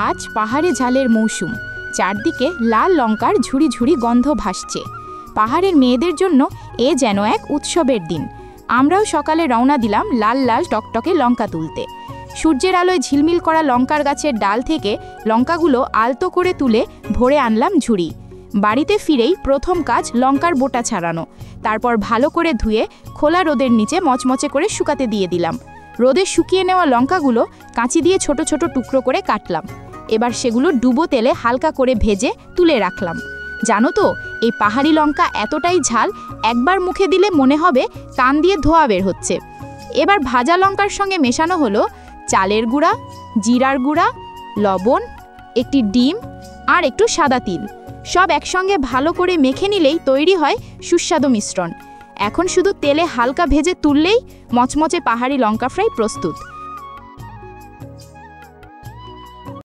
আজ পাহাড়ে ঝালের মৌসুম, চারদিকে লাল লঙ্কার ঝুড়ি ঝুড়ি গন্ধ ভাসছে। পাহাড়ের মেয়েদের জন্য এ যেন এক উৎসবের দিন। আমরাও সকালে রওনা দিলাম লাল লাল টকটকে লঙ্কা তুলতে। সূর্যের আলোয় ঝিলমিল করা লঙ্কার গাছের ডাল থেকে লঙ্কাগুলো আলতো করে তুলে ভরে আনলাম ঝুড়ি। বাড়িতে ফিরেই প্রথম কাজ লঙ্কার বোটা ছাড়ানো, তারপর ভালো করে ধুয়ে খোলা রোদের নিচে মচমচে করে শুকাতে দিয়ে দিলাম। রোদে শুকিয়ে নেওয়া লঙ্কাগুলো কাঁচি দিয়ে ছোট ছোট টুকরো করে কাটলাম। এবার সেগুলো ডুবো তেলে হালকা করে ভেজে তুলে রাখলাম। জানো তো, এই পাহাড়ি লঙ্কা এতটাই ঝাল, একবার মুখে দিলে মনে হবে কান দিয়ে ধোঁয়া বের হচ্ছে। এবার ভাজা লঙ্কার সঙ্গে মেশানো হলো চালের গুঁড়া, জিরার গুঁড়া, লবণ, একটি ডিম আর একটু সাদা তিল। সব একসঙ্গে ভালো করে মেখে নিলেই তৈরি হয় সুস্বাদু মিশ্রণ। এখন শুধু তেলে হালকা ভেজে তুললেই মচমচে পাহাড়ি লঙ্কা ফ্রাই প্রস্তুত।